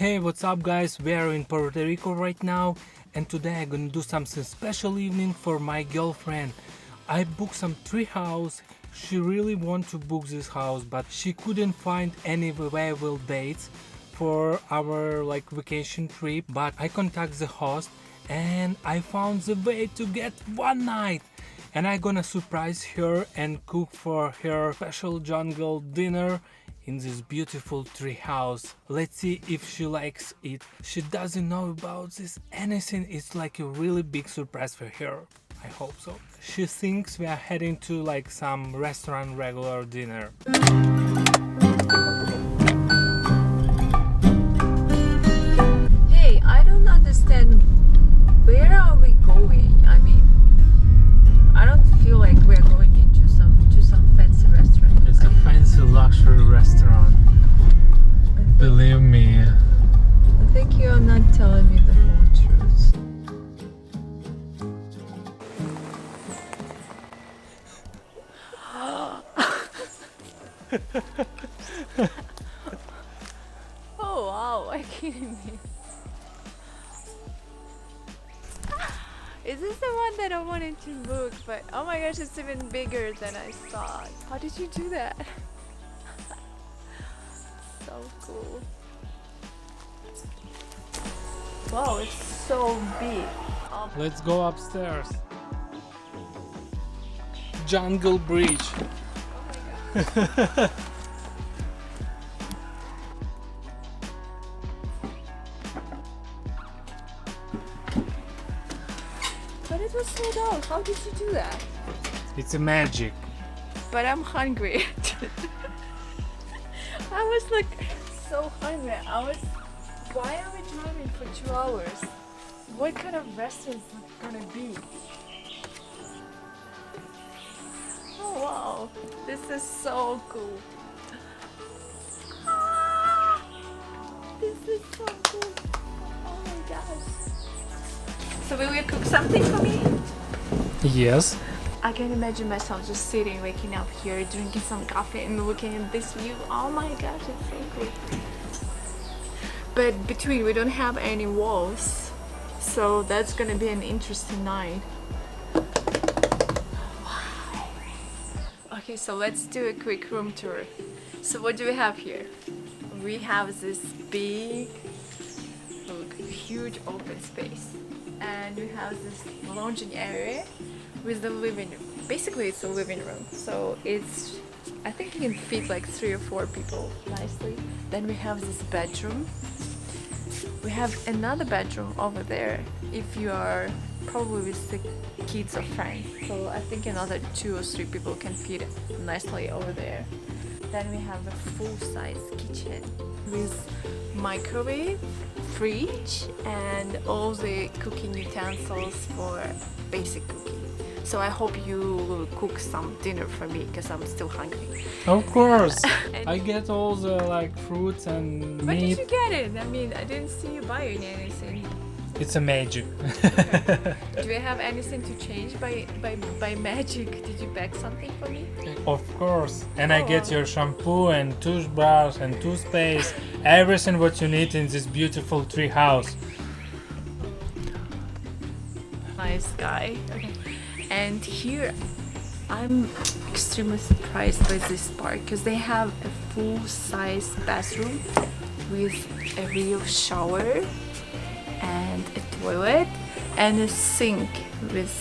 Hey, what's up guys? We are in Puerto Rico right now and today I'm gonna do something special evening for my girlfriend. I booked some Treehouse. She really want to book this house but she couldn't find any available dates for our vacation trip, but I contacted the host and I found the way to get one night. And I'm gonna surprise her and cook for her special jungle dinner in this beautiful tree house. Let's see if she likes it. She doesn't know about this anything. It's like a really big surprise for her. I hope so. She thinks we are heading to some restaurant regular dinner. Hey, I don't understand. Where are we going? I mean, I don't feel like we're going into some fancy restaurant. It's a fancy luxury restaurant. Believe me. I think you're not telling me the whole truth. Oh wow, are you kidding me? Is this the one that I wanted to book? But oh my gosh, it's even bigger than I thought. How did you do that? So cool. Wow, it's so big. Let's go upstairs. Jungle Bridge. Oh my god. But it was sold out. How did you do that? It's a magic. But I'm hungry. I was so hungry. Why are we driving for 2 hours? What kind of restaurant is it gonna be? Oh wow, this is so cool. Ah, this is so cool. Oh my gosh. So will you cook something for me? Yes. I can imagine myself just sitting, waking up here, drinking some coffee and looking at this view. Oh my gosh, it's so cool. But between we don't have any walls, so that's gonna be an interesting night. Wow. Okay, so let's do a quick room tour. So what do we have here? We have this big, huge open space. And we have this lounging area with the living room. Basically it's a living room, so I think it can fit 3 or 4 people nicely. Then we have this bedroom. We have another bedroom over there if you are probably with the kids or friends, so I think another 2 or 3 people can fit nicely over there. Then we have a full-size kitchen with microwave, fridge and all the cooking utensils for basic cooking. So I hope you will cook some dinner for me because I'm still hungry. Of course. I get all the fruits and Where meat. did you get it? I mean, I didn't see you buying anything. It's a magic. Okay. Do we have anything to change by magic? Did you bag something for me? Of course. And I get your shampoo and toothbrush and toothpaste, everything what you need in this beautiful tree house. Nice guy. Okay. And here I'm extremely surprised by this part because they have a full-size bathroom with a real shower and a toilet and a sink with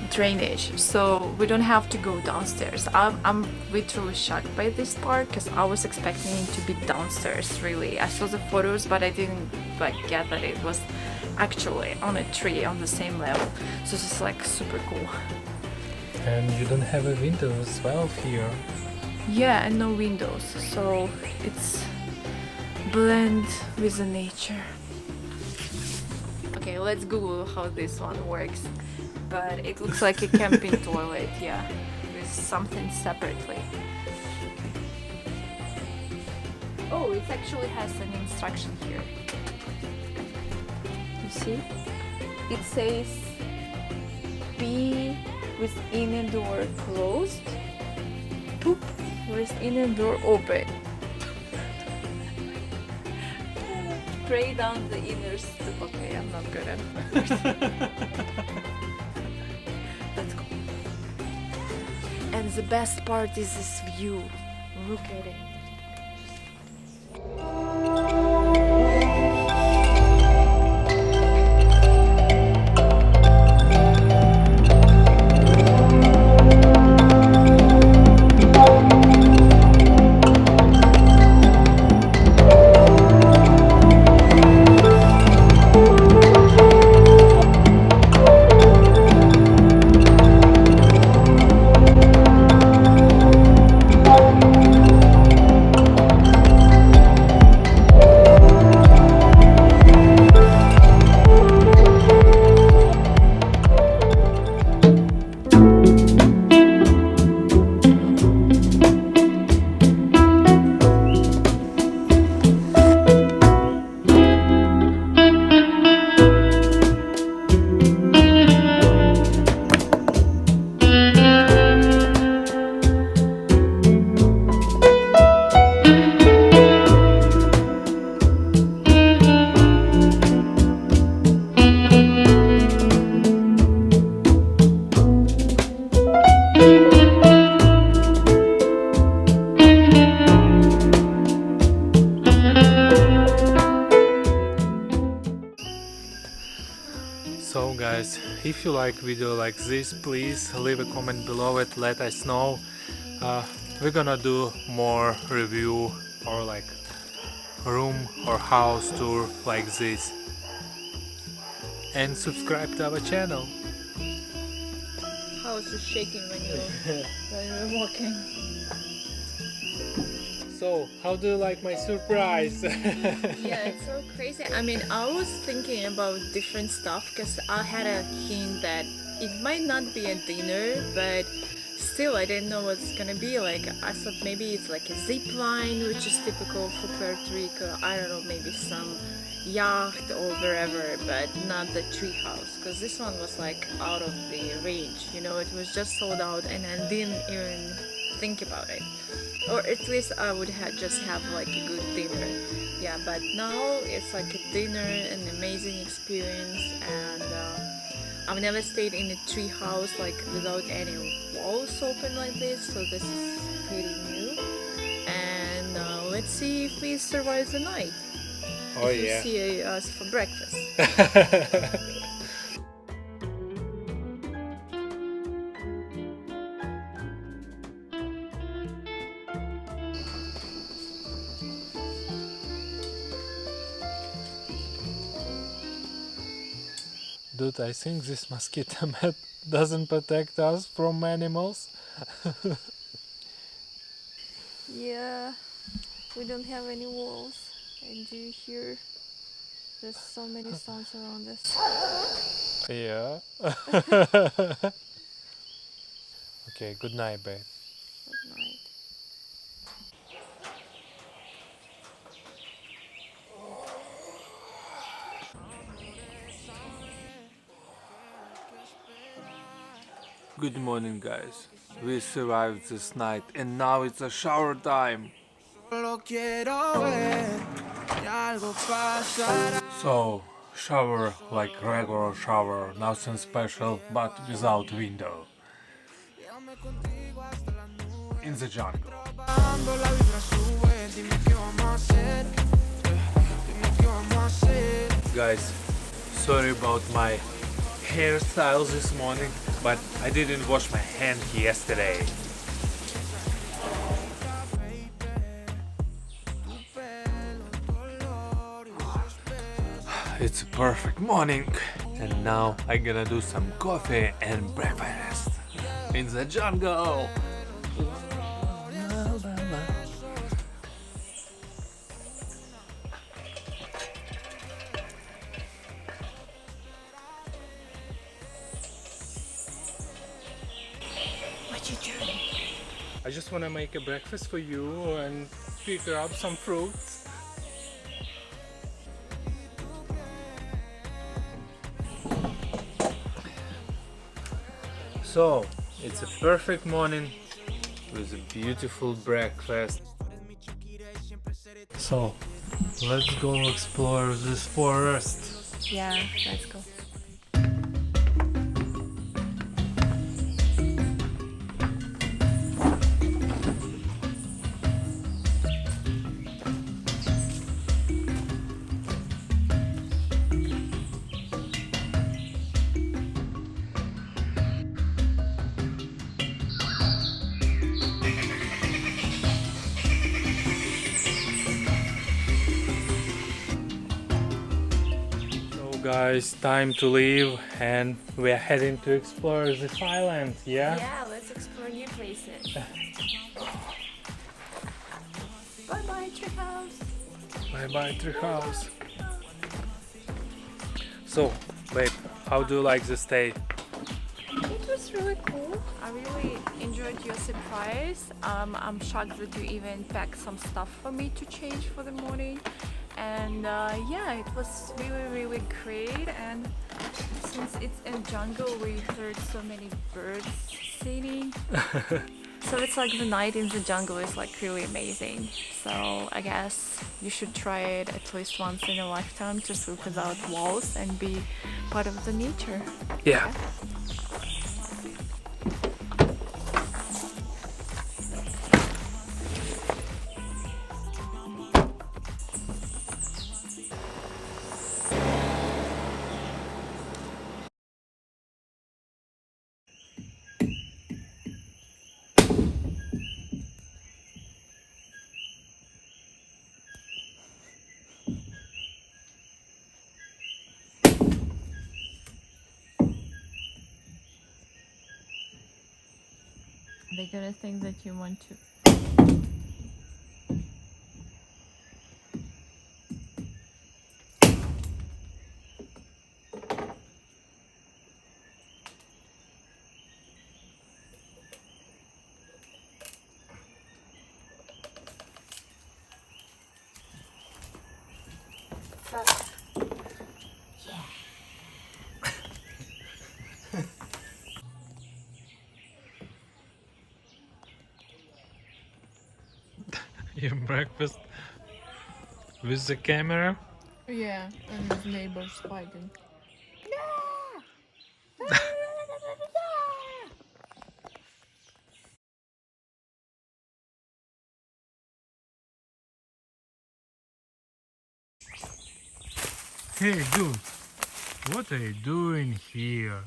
drainage, so we don't have to go downstairs. I'm literally shocked by this part because I was expecting it to be downstairs. Really, I saw the photos but I didn't get that it was actually on a tree on the same level, so it's just super cool. And you don't have a window as well here. Yeah, and no windows, so it's blend with the nature. Okay, let's Google how this one works. But it looks like a camping toilet, yeah, with something separately. Oh, it actually has an instruction here. You see? It says be with inner door closed, poop with inner door open. spray down the inner stuff. Okay, I'm not good at it. Let's go. And the best part is this view. Look at it. So guys, if you like video like this, please leave a comment below it, let us know. We're gonna do more review or like room or house tour like this. And subscribe to our channel. House is shaking when you're walking. So, how do you like my surprise? Yeah, it's so crazy. I mean, I was thinking about different stuff because I had a hint that it might not be a dinner, but still I didn't know what's gonna be. Like, I thought maybe it's like a zip line, which is typical for Puerto Rico. I don't know, maybe some yacht or wherever, but not the treehouse, because this one was like out of the range. You know, it was just sold out, and I didn't even think about it. Or at least I would just have like a good dinner. Yeah, but now it's like a dinner, an amazing experience, and I've never stayed in a tree house like without any walls open like this, so this is pretty new. And let's see if we survive the night. Oh if yeah. You see us for breakfast. Dude, I think this mosquito net doesn't protect us from animals. Yeah, we don't have any walls, and do you hear there's so many sounds around us. Yeah. Okay, good night, babe. Good night. Good morning, guys. We survived this night and now it's a shower time. So, shower like regular shower, nothing special, but without window. In the jungle. Guys, sorry about my hairstyle this morning, but I didn't wash my hand yesterday. It's a perfect morning, and now I'm gonna do some coffee and breakfast in the jungle. What you doing? I just wanna make a breakfast for you and pick up some fruits. So, it's a perfect morning with a beautiful breakfast. So, Let's go explore this forest. Yeah, let's go. So guys, time to leave and we are heading to explore this island, yeah? Yeah, let's explore new places. Bye bye, Treehouse. Bye bye Treehouse. So, babe, how do you like the stay? It was really cool. I really enjoyed your surprise. I'm shocked that you even packed some stuff for me to change for the morning. And yeah, it was really great. And since it's a jungle, we heard so many birds singing. So it's like the night in the jungle is like really amazing. So I guess you should try it at least once in a lifetime to sleep without walls and be part of the nature. Yeah. They're gonna think that you want to. Your breakfast with the camera? Yeah, and his neighbors fighting. Hey dude, what are you doing here?